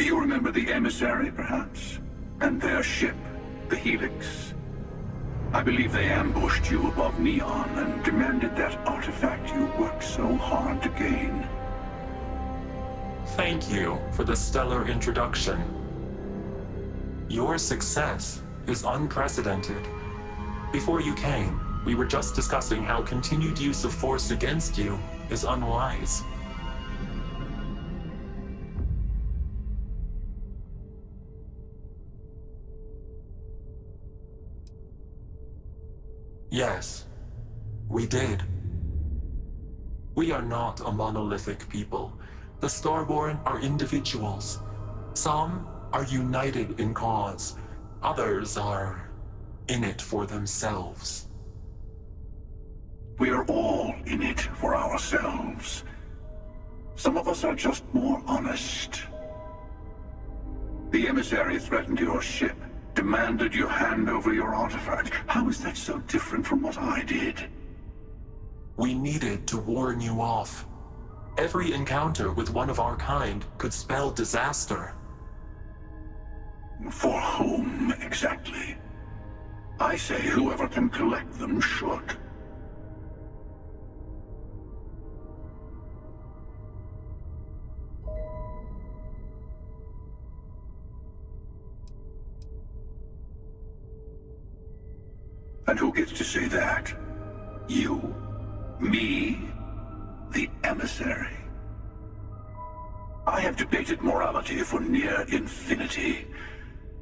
You remember the Emissary, perhaps? And their ship, the Helix? I believe they ambushed you above Neon and demanded that artifact you worked so hard to gain. Thank you for the stellar introduction. Your success is unprecedented. Before you came, we were just discussing how continued use of force against you is unwise. Yes, we did. We are not a monolithic people. The Starborn are individuals. Some are united in cause. Others are in it for themselves. We are all in it for ourselves. Some of us are just more honest. The Emissary threatened your ship, demanded you hand over your artifact. How is that so different from what I did? We needed to warn you off. Every encounter with one of our kind could spell disaster. For whom, exactly? I say whoever can collect them should. And who gets to say that? You? Me? The Emissary? I have debated morality for near infinity,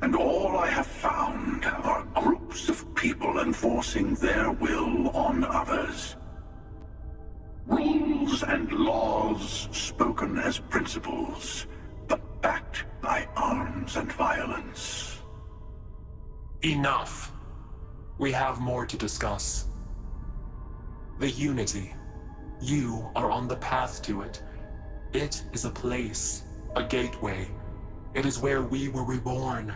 and all I have found are groups of people enforcing their will on others. Rules and laws spoken as principles, but backed by arms and violence. Enough. We have more to discuss. The Unity. You are on the path to it. It is a place, a gateway. It is where we were reborn.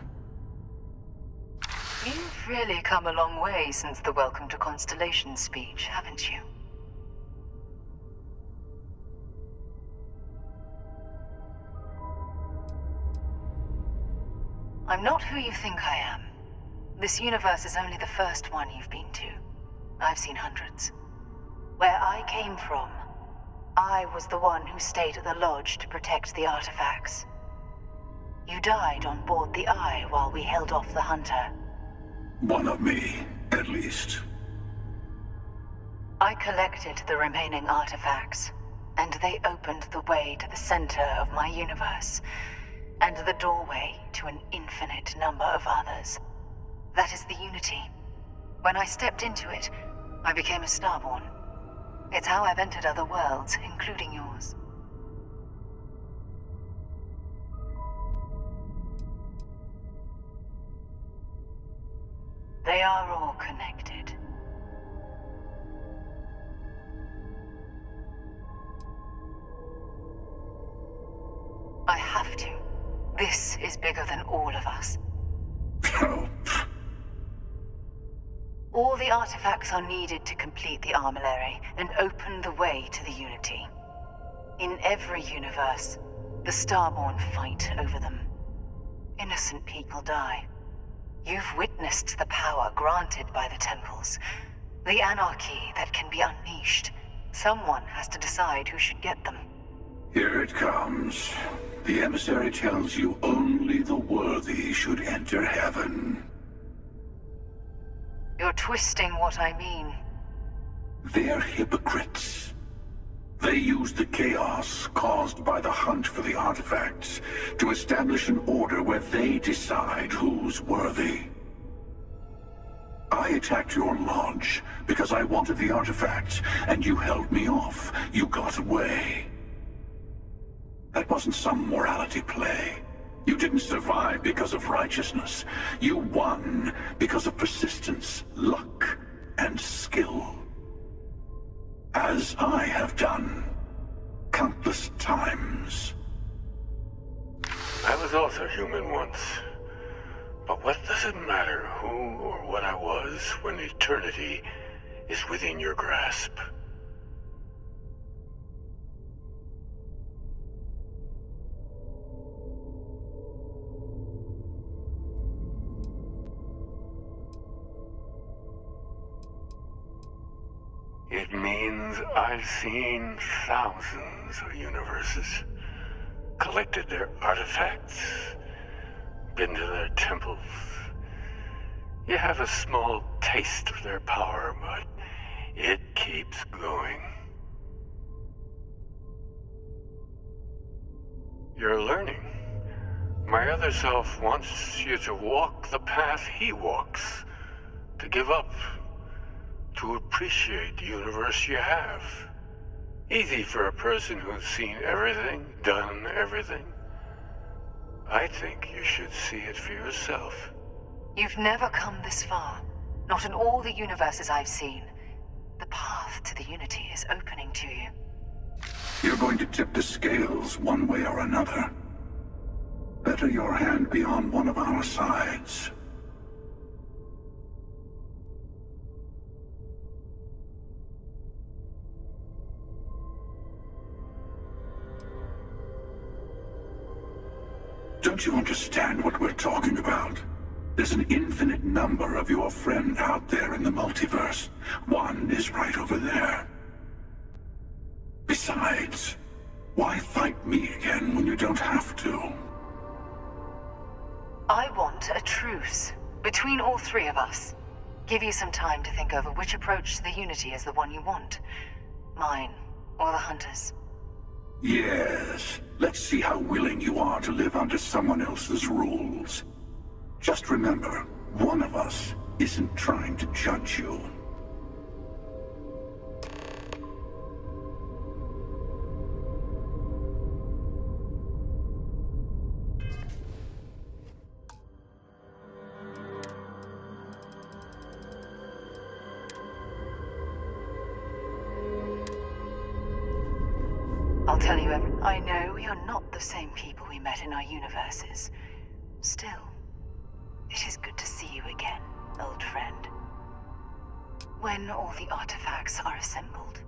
You've really come a long way since the Welcome to Constellation speech, haven't you? I'm not who you think I am. This universe is only the first one you've been to. I've seen hundreds. Where I came from, I was the one who stayed at the lodge to protect the artifacts. You died on board the Eye while we held off the Hunter. One of me, at least. I collected the remaining artifacts, and they opened the way to the center of my universe, and the doorway to an infinite number of others. That is the Unity. When I stepped into it, I became a Starborn. It's how I've entered other worlds, including yours. They are all connected. I have to. This is bigger than all of us. All the artifacts are needed to complete the armillary and open the way to the Unity. In every universe, the Starborn fight over them. Innocent people die. You've witnessed the power granted by the temples, the anarchy that can be unleashed. Someone has to decide who should get them. Here it comes. The Emissary tells you only the worthy should enter heaven. You're twisting what I mean. They're hypocrites. They use the chaos caused by the hunt for the artifacts to establish an order where they decide who's worthy. I attacked your lodge because I wanted the artifacts, and you held me off. You got away. That wasn't some morality play. You didn't survive because of righteousness. You won because of persistence, luck, and skill. As I have done, countless times. I was also human once. But what does it matter who or what I was when eternity is within your grasp? It means I've seen thousands of universes, collected their artifacts, been to their temples. You have a small taste of their power, but it keeps going. You're learning. My other self wants you to walk the path he walks, to give up, to appreciate the universe you have. Easy for a person who's seen everything, done everything. I think you should see it for yourself. You've never come this far. Not in all the universes I've seen. The path to the Unity is opening to you. You're going to tip the scales one way or another. Better your hand be on one of our sides. Don't you understand what we're talking about? There's an infinite number of your friend out there in the multiverse. One is right over there. Besides, why fight me again when you don't have to? I want a truce between all three of us. Give you some time to think over which approach to the Unity is the one you want. Mine, or the Hunter's. Yes, let's see how willing you are to live under someone else's rules. Just remember, one of us isn't trying to judge you. I'll tell you everything. I know we are not the same people we met in our universes. Still, it is good to see you again, old friend. When all the artifacts are assembled,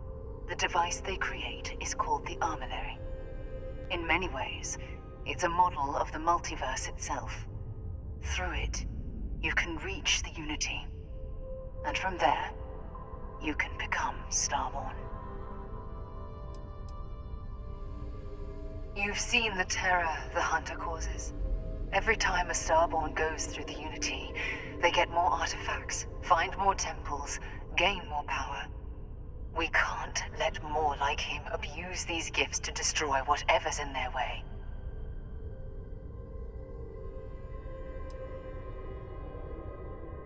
the device they create is called the Armillary. In many ways, it's a model of the multiverse itself. Through it, you can reach the Unity. And from there, you can become Starborn. You've seen the terror the Hunter causes. Every time a Starborn goes through the Unity, they get more artifacts, find more temples, gain more power. We can't let more like him abuse these gifts to destroy whatever's in their way.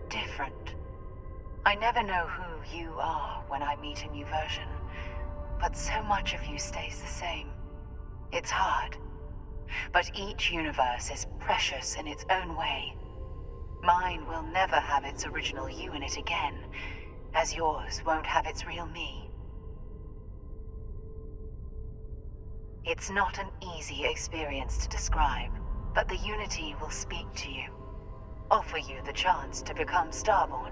Different. I never know who you are when I meet a new version, but so much of you stays the same. It's hard, but each universe is precious in its own way. Mine will never have its original you in it again, as yours won't have its real me. It's not an easy experience to describe, but the Unity will speak to you, offer you the chance to become Starborn.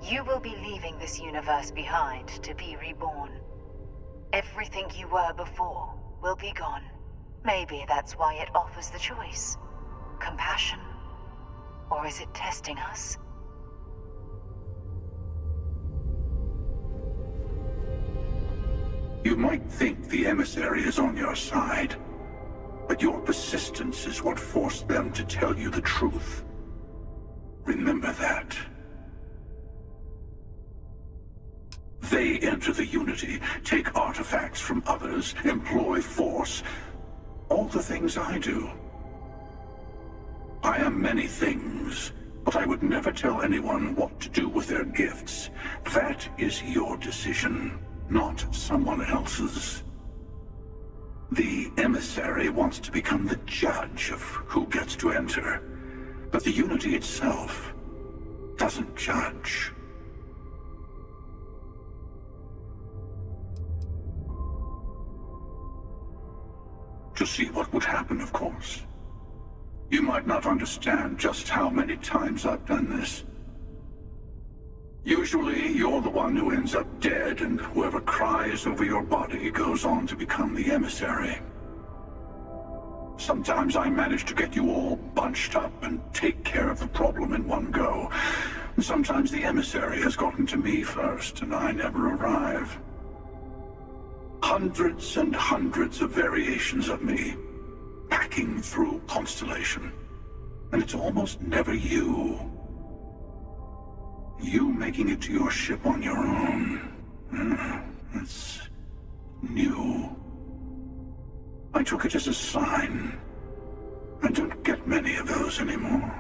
You will be leaving this universe behind to be reborn. Everything you were before will be gone. Maybe that's why it offers the choice. Compassion? Or is it testing us? You might think the Emissary is on your side, but your persistence is what forced them to tell you the truth. Remember that. They enter the Unity, take artifacts from others, employ force. All the things I do. I am many things, but I would never tell anyone what to do with their gifts. That is your decision, not someone else's. The Emissary wants to become the judge of who gets to enter, but the Unity itself doesn't judge. To see what would happen, of course. You might not understand just how many times I've done this. Usually, you're the one who ends up dead, and whoever cries over your body goes on to become the Emissary. Sometimes I manage to get you all bunched up and take care of the problem in one go. Sometimes the emissary has gotten to me first, and I never arrive. Hundreds and hundreds of variations of me, packing through Constellation. And it's almost never you. You making it to your ship on your own. That's new. I took it as a sign. I don't get many of those anymore.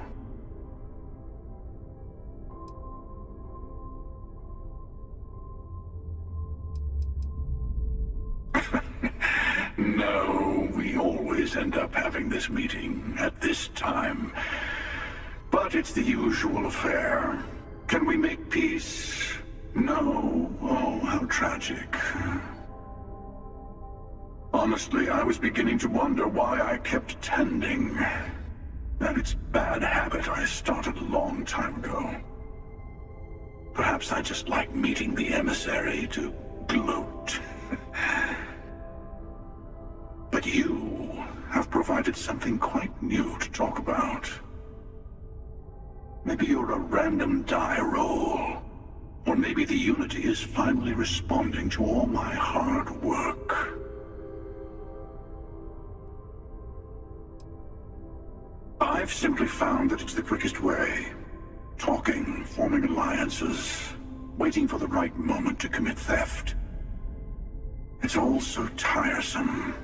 No, we always end up having this meeting at this time. But it's the usual affair. Can we make peace? No. Oh, how tragic. Honestly, I was beginning to wonder why I kept tending. And it's bad habit I started a long time ago. Perhaps I just like meeting the emissary to gloat. But you have provided something quite new to talk about. Maybe you're a random die roll. Or maybe the Unity is finally responding to all my hard work. I've simply found that it's the quickest way. Talking, forming alliances, waiting for the right moment to commit theft. It's all so tiresome.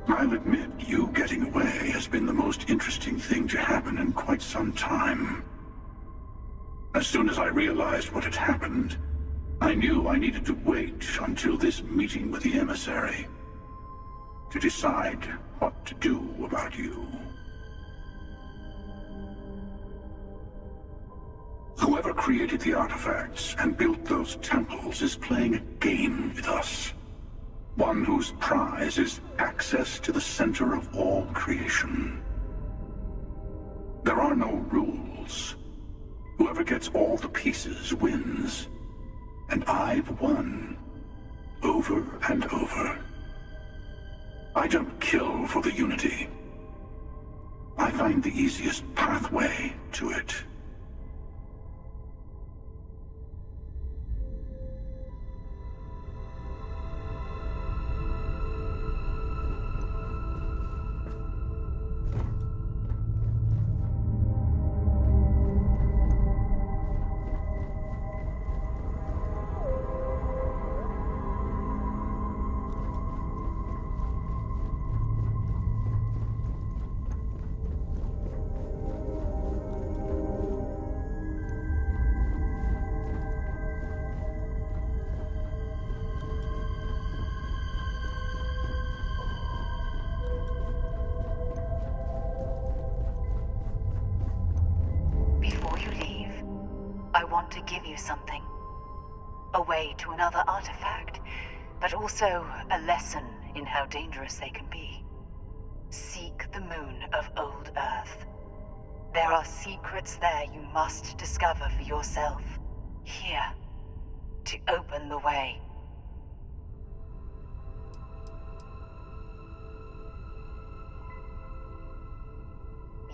I'll admit, you getting away has been the most interesting thing to happen in quite some time. As soon as I realized what had happened, I knew I needed to wait until this meeting with the emissary to decide what to do about you. Whoever created the artifacts and built those temples is playing a game with us. One whose prize is access to the center of all creation. There are no rules. Whoever gets all the pieces wins. And I've won. Over and over. I don't kill for the Unity. I find the easiest pathway to it. To give you something. A way to another artifact, but also a lesson in how dangerous they can be. Seek the moon of old Earth. There are secrets there you must discover for yourself. Here, to open the way.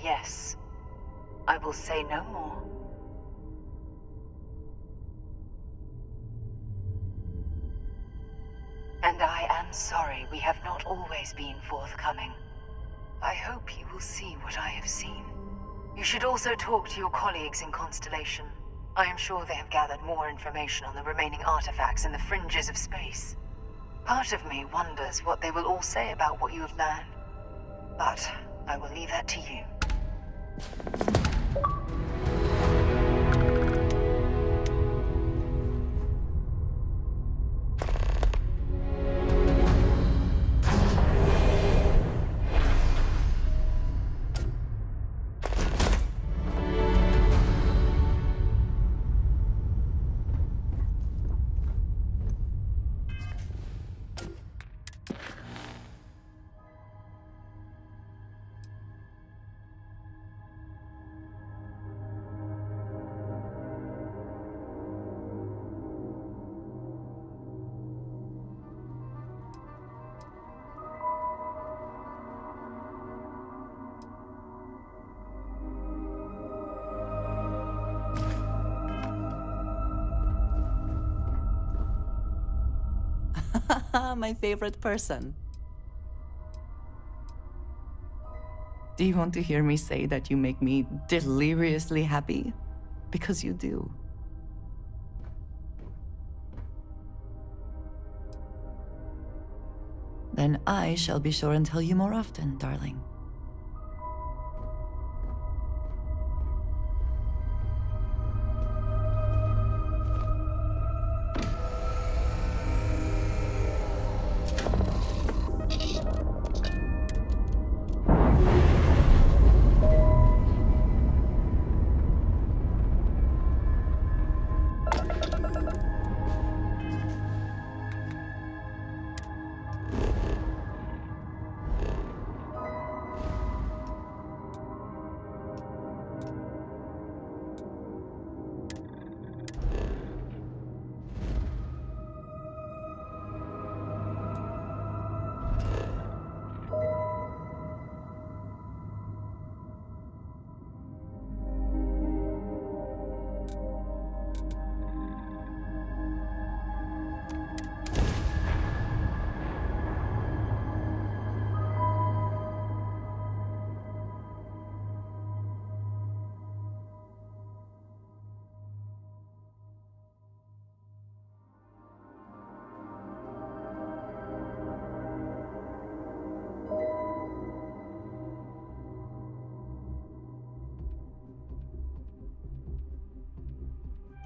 Yes, I will say no more. And I am sorry we have not always been forthcoming. I hope you will see what I have seen. You should also talk to your colleagues in Constellation. I am sure they have gathered more information on the remaining artifacts in the fringes of space. Part of me wonders what they will all say about what you have learned. But I will leave that to you. My favorite person. Do you want to hear me say that you make me deliriously happy? Because you do. Then I shall be sure and tell you more often, darling.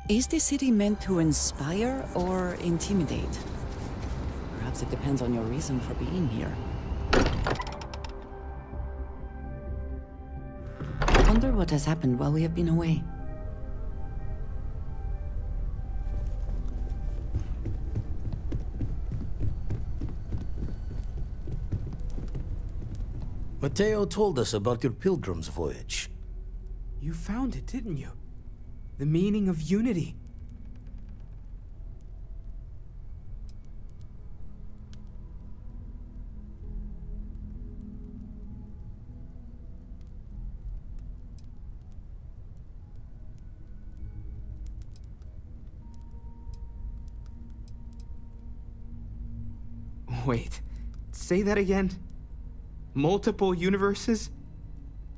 Is the city meant to inspire or intimidate? Perhaps it depends on your reason for being here. I wonder what has happened while we have been away. Mateo told us about your pilgrim's voyage. You found it, didn't you? The meaning of unity. Wait, say that again? Multiple universes?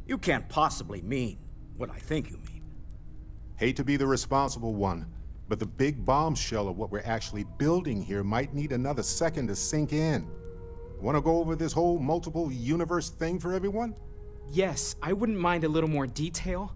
You can't possibly mean what I think you mean. Hate to be the responsible one, but the big bombshell of what we're actually building here might need another second to sink in. Want to go over this whole multiple universe thing for everyone? Yes, I wouldn't mind a little more detail.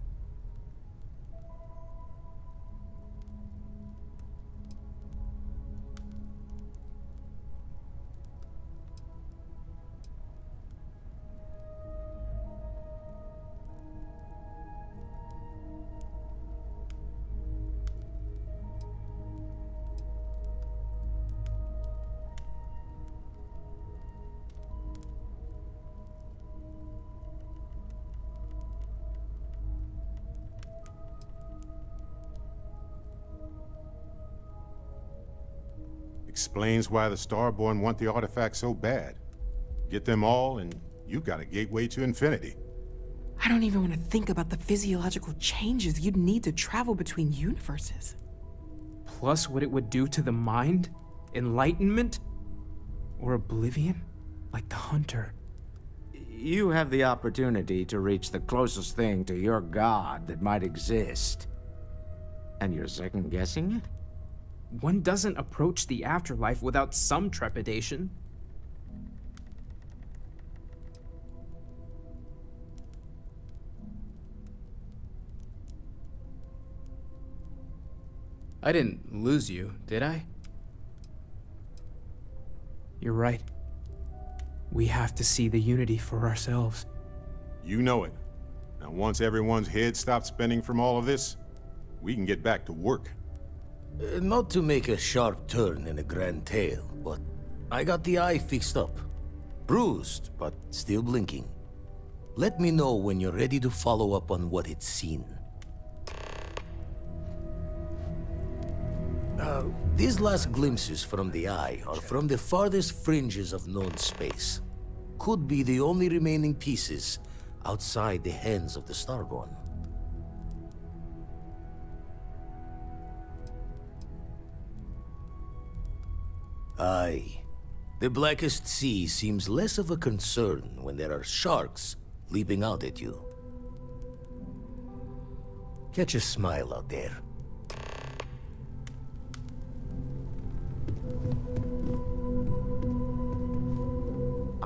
Explains why the Starborn want the artifact so bad. Get them all, and you got a gateway to infinity. I don't even want to think about the physiological changes you'd need to travel between universes. Plus what it would do to the mind? Enlightenment? Or oblivion? Like the Hunter. You have the opportunity to reach the closest thing to your god that might exist. And you're second-guessing it? One doesn't approach the afterlife without some trepidation. I didn't lose you, did I? You're right. We have to see the unity for ourselves. You know it. Now once everyone's head stops spinning from all of this, we can get back to work. Not to make a sharp turn in a grand tale, but I got the eye fixed up. Bruised, but still blinking. Let me know when you're ready to follow up on what it's seen. These last glimpses from the eye are from the farthest fringes of known space. Could be the only remaining pieces outside the hands of the Starborn. Aye, The Blackest Sea seems less of a concern when there are sharks leaping out at you. Catch a smile out there.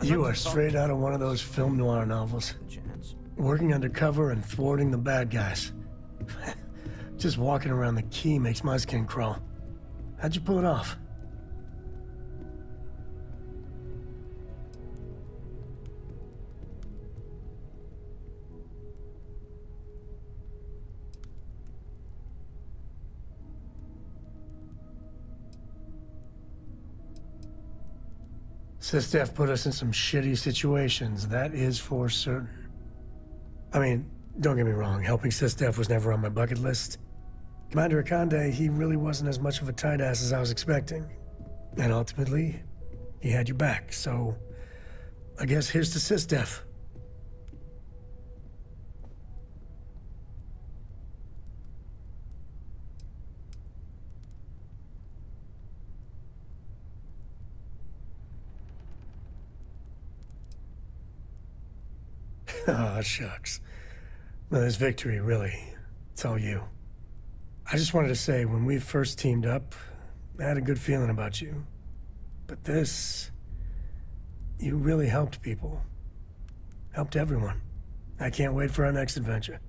You are straight out of one of those film noir novels. Working undercover and thwarting the bad guys. Just walking around the key makes my skin crawl. How'd you pull it off? SysDef put us in some shitty situations, that is for certain. I mean, don't get me wrong, helping SysDef was never on my bucket list. Commander Akande, he really wasn't as much of a tight ass as I was expecting. And ultimately, he had your back, so I guess here's to SysDef. Oh, shucks. Well, this victory, really, it's all you. I just wanted to say, when we first teamed up, I had a good feeling about you. But this... you really helped people. Helped everyone. I can't wait for our next adventure.